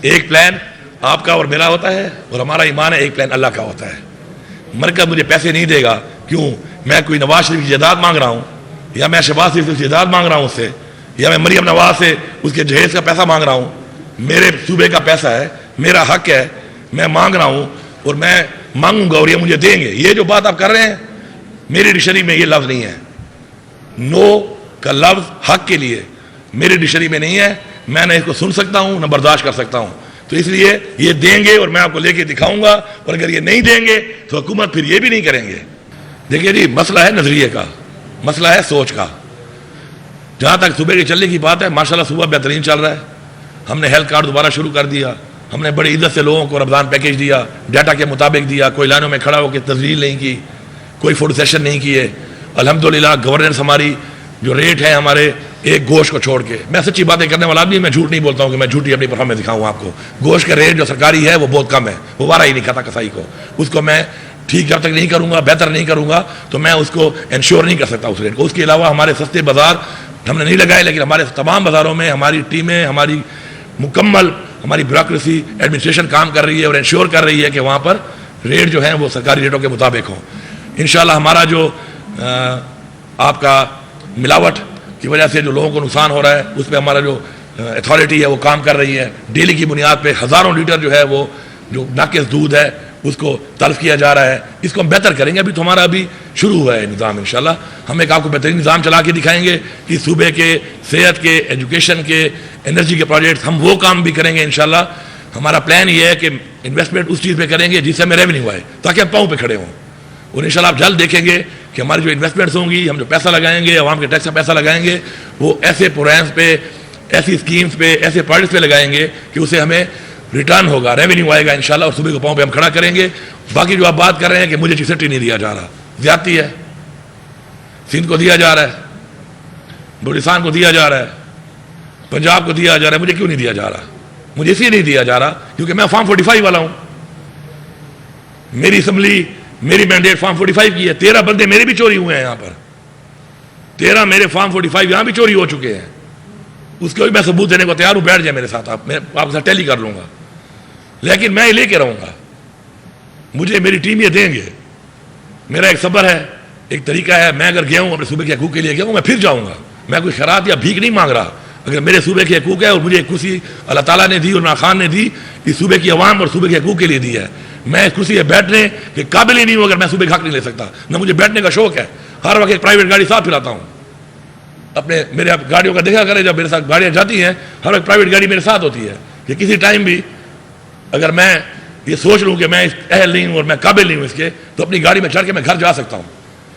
ایک پلان آپ کا اور میرا ہوتا ہے اور ہمارا ایمان ہے ایک پلان اللہ کا ہوتا ہے. مرکز مجھے پیسے نہیں دے گا. کیوں؟ میں کوئی نواز شریف کی جائیداد مانگ رہا ہوں یا میں شہباز شریف کی جائیداد مانگ رہا ہوں اس سے, یا میں مریم نواز سے اس کے جہیز کا پیسہ مانگ رہا ہوں. میرے صوبے کا پیسہ ہے, میرا حق ہے, میں مانگ رہا ہوں اور میں مانگوں گا اور یہ مجھے دیں گے. یہ جو بات آپ کر رہے ہیں میری ڈکشنری میں یہ لفظ نہیں ہے. نو کا لفظ حق کے لیے میری ڈکشنری میں نہیں ہے. میں نہ اس کو سن سکتا ہوں نہ برداشت کر سکتا ہوں. تو اس لیے یہ دیں گے اور میں آپ کو لے کے دکھاؤں گا, اور اگر یہ نہیں دیں گے تو حکومت پھر یہ بھی نہیں کریں گے. دیکھیے جی, مسئلہ ہے نظریے کا, مسئلہ ہے سوچ کا. جہاں تک صوبے کے چلنے کی بات ہے, ماشاءاللہ صوبہ بہترین چل رہا ہے. ہم نے ہیلتھ کارڈ دوبارہ شروع کر دیا, ہم نے بڑی عزت سے لوگوں کو رمضان پیکیج دیا, ڈیٹا کے مطابق دیا, کوئی لائنوں میں کھڑا ہو کے تزلیل نہیں کی, کوئی فوڈ سیشن نہیں کیے. الحمدللہ گورننس ہماری جو ریٹ ہے ہمارے ایک گوشت کو چھوڑ کے, میں سچی باتیں کرنے والا آدمی, میں جھوٹ نہیں بولتا ہوں کہ میں جھوٹی اپنی پرفارمنس دکھاؤں آپ کو. گوشت کا ریٹ جو سرکاری ہے وہ بہت کم ہے, وہ وارہ ہی نہیں کھاتا کسائی کو. اس کو میں ٹھیک جب تک نہیں کروں گا, بہتر نہیں کروں گا تو میں اس کو انشور نہیں کر سکتا اس ریٹ کو. اس کے علاوہ ہمارے سستے بازار ہم نے نہیں لگائے, لیکن ہمارے تمام بازاروں میں ہماری ٹیمیں, ہماری مکمل ہماری بیوروکریسی ایڈمنسٹریشن کام کر رہی ہے اور انشور کر رہی ہے کہ وہاں پر ریٹ جو ہیں وہ سرکاری ریٹوں کے مطابق ہوں. انشاءاللہ ہمارا جو آپ کا ملاوٹ کی وجہ سے جو لوگوں کو نقصان ہو رہا ہے اس پہ ہمارا جو اتھارٹی ہے وہ کام کر رہی ہے. ڈیلی کی بنیاد پہ ہزاروں لیٹر جو ہے وہ جو ناقص دودھ ہے اس کو تلف کیا جا رہا ہے. اس کو ہم بہتر کریں گے. ابھی تو ہمارا ابھی شروع ہوا ہے نظام. انشاءاللہ ہم ایک آپ کو بہترین نظام چلا کے دکھائیں گے کہ صوبے کے صحت کے, ایجوکیشن کے, انرجی کے پروجیکٹس ہم وہ کام بھی کریں گے انشاءاللہ. ہمارا پلان یہ ہے کہ انویسٹمنٹ اس چیز پہ کریں گے جس سے ہمیں ریونیو آئے, تاکہ ہم پاؤں پہ کھڑے ہوں. اور انشاءاللہ آپ جلد دیکھیں گے کہ ہماری جو انویسٹمنٹس ہوں گی, ہم جو پیسہ لگائیں گے, عوام کے ٹیکس کا پیسہ لگائیں گے, وہ ایسے پروگرامس پہ, ایسی اسکیمس پہ, ایسے پروجیکٹس پہ لگائیں گے کہ اسے ہمیں ریٹرن ہوگا, ریونیو آئے گا انشاءاللہ, اور صوبے کو پاؤں پہ ہم کھڑا کریں گے. باقی جو آپ بات کر رہے ہیں کہ مجھے چیسٹی نہیں دیا جا رہا, زیادتی ہے. سندھ کو دیا جا رہا ہے, بلوچستان کو دیا جا رہا ہے, پنجاب کو دیا جا رہا ہے, مجھے کیوں نہیں دیا جا رہا؟ مجھے اس لیے نہیں دیا جا رہا کیونکہ میں فارم 45 والا ہوں. میری اسمبلی, میری مینڈیٹ فارم 45 کی ہے. 13 بندے میرے بھی چوری ہوئے ہیں یہاں پر, 13 میرے فارم 45 یہاں بھی چوری ہو چکے ہیں. اس کو بھی میں ثبوت دینے کو تیار ہوں, بیٹھ جائے میرے ساتھ, میں آپ کے ساتھ ٹیلی کر لوں گا. لیکن میں یہ لے کے رہوں گا, مجھے میری ٹیم یہ دیں گے. میرا ایک صبر ہے, ایک طریقہ ہے. میں اگر گیا ہوں اپنے صوبے کے حقوق کے لیے گیا ہوں, میں پھر جاؤں گا. میں کوئی خیرات یا بھیک نہیں مانگ رہا. اگر میرے صوبے کے حقوق ہے اور مجھے ایک کرسی اللہ تعالیٰ نے دی اور عمران خان نے دی, اس صوبے کی عوام اور صوبے کے حقوق کے لیے دی ہے, میں اس کرسی پہ بیٹھنے کے قابل ہی نہیں ہوں اگر میں صوبے کا حق نہیں لے سکتا. نہ مجھے بیٹھنے کا شوق ہے. ہر وقت ایک پرائیویٹ گاڑی ساتھ پھراتا ہوں اپنے. میرے گاڑیوں کا دیکھا کرے, جب میرے ساتھ گاڑیاں جاتی ہیں ہر وقت پرائیویٹ گاڑی میرے ساتھ ہوتی ہے کہ کسی ٹائم بھی اگر میں یہ سوچ لوں کہ میں اہل نہیں ہوں اور میں قابل نہیں ہوں اس کے, تو اپنی گاڑی میں چڑھ کے میں گھر جا سکتا ہوں.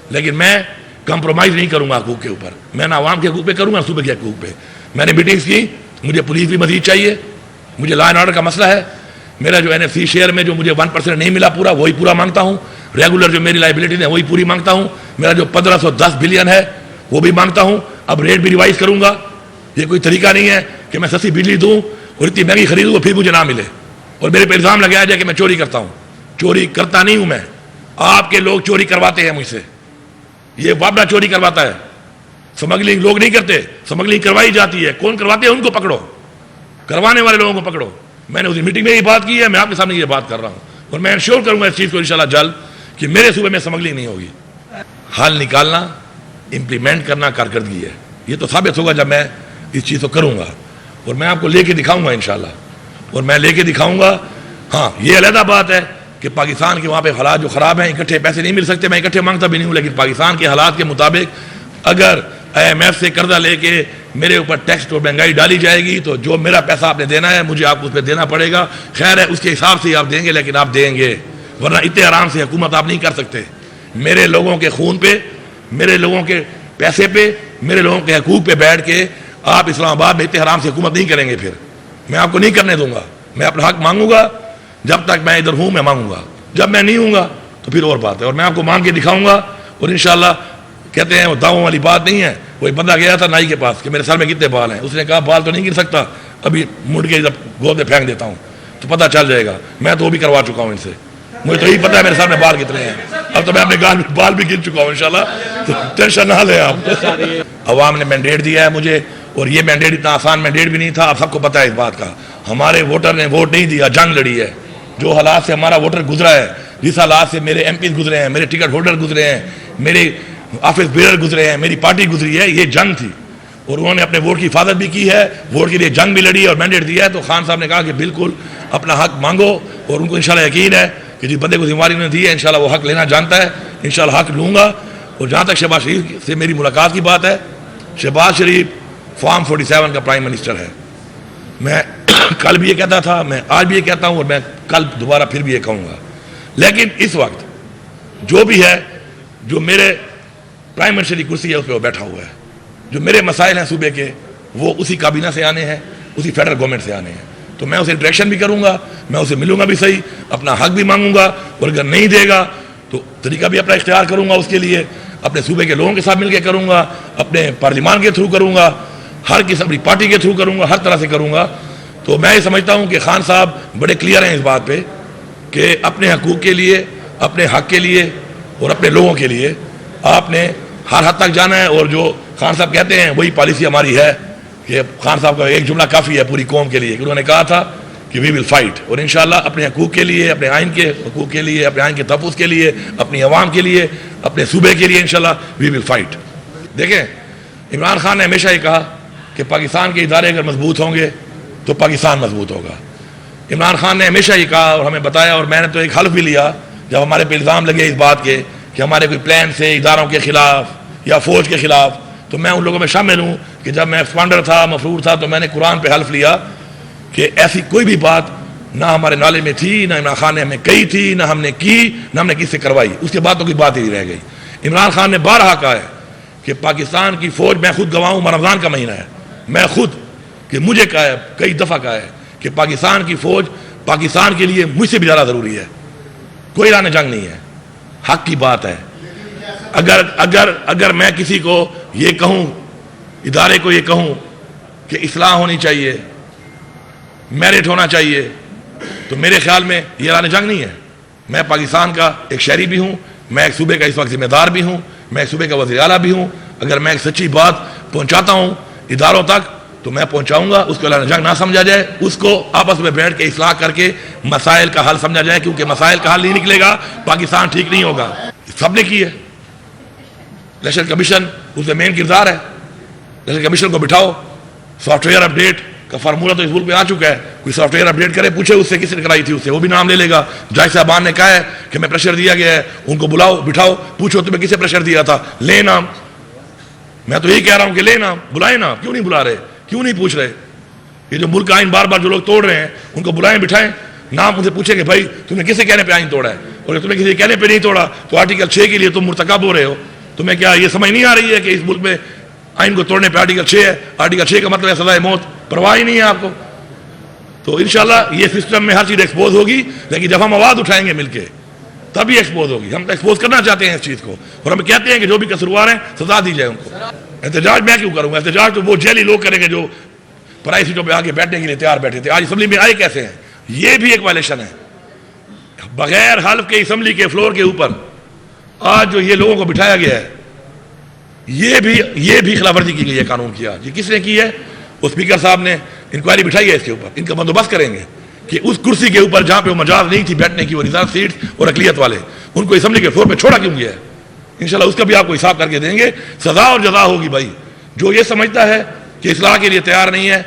لیکن میں کمپرومائز نہیں کروں گا حقوق کے اوپر. میں نہ عوام کے حقوق پہ کروں گا, صوبے کے حقوق پہ. میں نے میٹنگس کی, مجھے پولیس بھی مزید چاہیے, مجھے لا اینڈ آرڈر کا مسئلہ ہے. میرا جو NFC شیئر میں جو مجھے 1% نہیں ملا پورا, وہی پورا مانگتا ہوں. ریگولر جو میری لائبلٹی ہے وہی پوری مانگتا ہوں. میرا جو 1510 بلین ہے وہ بھی مانگتا ہوں. اب ریٹ بھی ریوائز کروں گا. یہ کوئی طریقہ نہیں ہے کہ میں سستی بجلی دوں اور اتنی مہنگی خریدوں اور پھر مجھے نہ ملے, اور میرے پہ الزام لگایا جائے کہ میں چوری کرتا ہوں. چوری کرتا نہیں ہوں میں, آپ کے لوگ چوری کرواتے ہیں مجھ سے. یہ وابڈا چوری کرواتا ہے, سمگلنگ لوگ نہیں کرتے, سمگلنگ کروائی جاتی ہے. کون کرواتے ہیں ان کو پکڑو, کروانے والے لوگوں کو پکڑو. میں نے اس میٹنگ میں یہ بات کی ہے, میں آپ کے سامنے یہ بات کر رہا ہوں, اور میں انشور کروں گا اس چیز کو انشاءاللہ جلد کہ میرے صوبے میں سمگلنگ نہیں ہوگی. حل نکالنا, امپلیمنٹ کرنا کارکردگی ہے. یہ تو ثابت ہوگا جب میں اس چیز کو کروں گا, اور میں آپ کو لے کے دکھاؤں گا انشاءاللہ, اور میں لے کے دکھاؤں گا. ہاں, یہ علیحدہ بات ہے کہ پاکستان کے وہاں پہ حالات جو خراب ہیں, اکٹھے پیسے نہیں مل سکتے, میں اکٹھے مانگتا بھی نہیں ہوں. لیکن پاکستان کے حالات کے مطابق اگر IMF سے قرضہ لے کے میرے اوپر ٹیکس اور مہنگائی ڈالی جائے گی تو جو میرا پیسہ آپ نے دینا ہے مجھے آپ کو اس پہ دینا پڑے گا. خیر ہے, اس کے حساب سے ہی آپ دیں گے, لیکن آپ دیں گے, ورنہ اتنے آرام سے حکومت آپ نہیں کر سکتے. میرے لوگوں کے خون پہ, میرے لوگوں کے پیسے پہ, میرے لوگوں کے حقوق پہ بیٹھ کے آپ اسلام آباد میں اتنے آرام سے حکومت نہیں کریں گے. پھر میں آپ کو نہیں کرنے دوں گا. میں اپنا حق مانگوں گا, جب تک میں ادھر ہوں میں مانگوں گا. جب میں نہیں ہوں گا تو پھر اور بات ہے, اور میں آپ کو مانگ کے دکھاؤں گا. اور انشاءاللہ کہتے ہیں وہ دعووں والی بات نہیں ہے. وہ ایک بندہ گیا تھا نائی کے پاس کہ میرے سر میں کتنے بال ہیں, اس نے کہا بال تو نہیں گر سکتا, ابھی مڑ کے جب گود میں پھینک دیتا ہوں تو پتہ چل جائے گا. میں تو وہ بھی کروا چکا ہوں ان سے, مجھے تو یہی پتہ ہے میرے سر میں بال کتنے ہیں. اب تو میں اپنے گال میں بال بھی گر چکا ہوں انشاءاللہ, تو ٹینشن نہ لیں آپ. عوام نے مینڈیٹ دیا ہے مجھے, اور یہ مینڈیٹ اتنا آسان مینڈیٹ بھی نہیں تھا, آپ سب کو پتہ ہے اس بات کا. ہمارے ووٹر نے ووٹ نہیں دیا، جنگ لڑی ہے. جو حالات سے ہمارا ووٹر گزرا ہے، جس حالات سے میرے ایم پیز گزرے ہیں، میرے ٹکٹ ہولڈر گزرے ہیں، میرے آفس بیئر گزرے ہیں، میری پارٹی گزری ہے، یہ جنگ تھی. اور انہوں نے اپنے ووٹ کی حفاظت بھی کی ہے، ووٹ کے لیے جنگ بھی لڑی اور مینڈیٹ دیا ہے. تو خان صاحب نے کہا کہ بالکل اپنا حق مانگو، اور ان کو انشاءاللہ یقین ہے کہ جس بندے کو ذمہ داری انہوں نے دی ہے انشاءاللہ وہ حق لینا جانتا ہے. انشاءاللہ حق لوں گا. اور جہاں تک شہباز شریف سے میری ملاقات کی بات ہے، شہباز شریف فارم 47 کا پرائم منسٹر ہے. میں کل بھی یہ کہتا تھا، میں آج بھی یہ کہتا ہوں، اور میں کل دوبارہ پھر بھی یہ کہوں گا. لیکن اس وقت جو بھی ہے، جو میرے پرائم منسٹر کی کرسی ہے اس پہ وہ بیٹھا ہوا ہے. جو میرے مسائل ہیں صوبے کے، وہ اسی کابینہ سے آنے ہیں، اسی فیڈرل گورنمنٹ سے آنے ہیں. تو میں اسے انٹریکشن بھی کروں گا، میں اسے ملوں گا بھی صحیح، اپنا حق بھی مانگوں گا، اور اگر نہیں دے گا تو طریقہ بھی اپنا اختیار کروں گا. اس کے لیے اپنے صوبے کے لوگوں کے ساتھ مل کے کروں گا، اپنے پارلیمان کے تھرو کروں گا، ہر قسم کی پارٹی کے تھرو کروں گا، ہر طرح سے کروں گا. تو میں یہ سمجھتا ہوں کہ خان صاحب بڑے کلیئر ہیں اس بات پہ کہ اپنے حقوق کے لیے، اپنے حق کے لیے اور اپنے لوگوں کے لیے آپ نے ہر حد تک جانا ہے. اور جو خان صاحب کہتے ہیں وہی پالیسی ہماری ہے کہ خان صاحب کا ایک جملہ کافی ہے پوری قوم کے لیے کہ انہوں نے کہا تھا کہ وی ول فائٹ. اور انشاءاللہ اپنے حقوق کے لیے، اپنے آئین کے حقوق کے لیے، اپنے آئین کے تحفظ کے لیے، اپنی عوام کے لیے، اپنے صوبے کے لیے انشاءاللہ وی ول فائٹ. دیکھیں، عمران خان نے ہمیشہ یہ کہا کہ پاکستان کے ادارے اگر مضبوط ہوں گے تو پاکستان مضبوط ہوگا. عمران خان نے ہمیشہ یہ کہا اور ہمیں بتایا، اور میں نے تو ایک حلف بھی لیا جب ہمارے پہ الزام لگے اس بات کے کہ ہمارے کوئی پلان سے اداروں کے خلاف یا فوج کے خلاف، تو میں ان لوگوں میں شامل ہوں کہ جب میں ایکسپانڈر تھا، مفرور تھا، تو میں نے قرآن پہ حلف لیا کہ ایسی کوئی بھی بات نہ ہمارے نالے میں تھی، نہ عمران خان نے ہمیں کہی تھی، نہ ہم نے کی، نہ ہم نے کس سے کروائی. اس کے بعد تو کوئی بات ہی نہیں رہ گئی. عمران خان نے بارہا کہا ہے کہ پاکستان کی فوج، میں خود گواہ ہوں، رمضان کا مہینہ ہے، میں خود کہ مجھے کہا ہے، کئی دفعہ کہا ہے کہ پاکستان کی فوج پاکستان کے لیے مجھ سے بھی زیادہ ضروری ہے. کوئی اعلان جنگ نہیں ہے، حق کی بات ہے. اگر میں کسی کو یہ کہوں، ادارے کو یہ کہوں کہ اصلاح ہونی چاہیے، میرٹ ہونا چاہیے، تو میرے خیال میں یہ اعلان جنگ نہیں ہے. میں پاکستان کا ایک شہری بھی ہوں، میں ایک صوبے کا اس وقت ذمہ دار بھی ہوں، میں ایک صوبے کا وزیر اعلیٰ بھی ہوں. اگر میں ایک سچی بات پہنچاتا ہوں اداروں تک تو میں پہنچاؤں گا. اس کو اعلان جنگ نہ سمجھا جائے، اس کو آپس میں بیٹھ کے اصلاح کر کے مسائل کا حل سمجھا جائے، کیونکہ مسائل کا حل نہیں نکلے گا پاکستان ٹھیک نہیں ہوگا. سب نے کی ہے. الیکشن کمیشن اس میں مین کردار ہے. الیکشن کمیشن کو بٹھاؤ. سافٹ ویئر اپڈیٹ کا فارمولہ تو اس ملک پہ آ چکا ہے. کوئی سافٹ ویئر اپڈیٹ کرے، پوچھے اس سے کس نے کرائی تھی، اس سے وہ بھی نام لے لے گا. جج صاحبان نے کہا ہے کہ میں پریشر دیا گیا ہے، ان کو بلاؤ، بٹھاؤ، پوچھو تمہیں کسے پریشر دیا تھا، لے نام. میں تو یہی کہہ رہا ہوں کہ لے نام، بلائیں نام. کیوں نہیں بلا رہے، کیوں نہیں پوچھ رہے؟ یہ جو ملک کا آئین بار بار جو لوگ توڑ رہے ہیں ان کو بلائیں، بٹھائیں، نام ان سے پوچھیں کہ بھائی تم نے کسے کہنے پہ آئین توڑا ہے، اور تمہیں کسی کہنے پہ نہیں توڑا تو آرٹیکل 6 کے لیے تم مرتکب ہو رہے ہو. تمہیں کیا یہ سمجھ نہیں آ رہی ہے کہ اس ملک میں آئین کو توڑنے پہ آرٹیکل 6 ہے؟ آرٹیکل 6 کا مطلب ہے سزائے موت. پرواہ ہی نہیں ہے آپ کو. تو انشاءاللہ یہ سسٹم میں ہر چیز ایکسپوز ہوگی، لیکن جب ہم آواز اٹھائیں گے مل کے تبھی ایکسپوز ہوگی. ہم ایکسپوز کرنا چاہتے ہیں اس چیز کو، اور ہم کہتے ہیں کہ جو بھی قصوروار ہیں سزا دی جائے ان کو. احتجاج میں کیوں کروں گا؟ احتجاج تو وہ جیلی لوگ کریں گے جو پرائی سیٹوں پہ آگے بیٹھنے کے لیے تیار بیٹھے تھے. آج اسمبلی میں آئے کیسے ہیں؟ یہ بھی ایک وائلیشن ہے. بغیر حلف کے اسمبلی کے فلور کے اوپر آج جو یہ لوگوں کو بٹھایا گیا ہے، یہ بھی خلاف ورزی کی گئی ہے قانون کی. آج یہ کس نے کی ہے؟ وہ اسپیکر صاحب نے انکوائری بٹھائی ہے اس کے اوپر. ان کا بندوبست کریں گے کہ اس کرسی کے اوپر جہاں پہ وہ مجاز نہیں تھی بیٹھنے کی، وہ ریزرو سیٹس اور اقلیت والے، ان کو اسمبلی کے فلور پہ چھوڑا کیوں گیا ہے؟ انشاءاللہ اس کا بھی آپ کو حساب کر کے دیں گے. سزا اور جزا ہوگی. بھائی جو یہ سمجھتا ہے کہ اصلاح کے لیے تیار نہیں ہے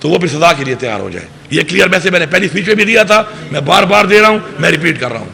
تو وہ پھر سزا کے لیے تیار ہو جائے. یہ کلیئر میں نے پہلی اسپیچ میں بھی دیا تھا، میں بار بار دے رہا ہوں، میں ریپیٹ کر رہا ہوں.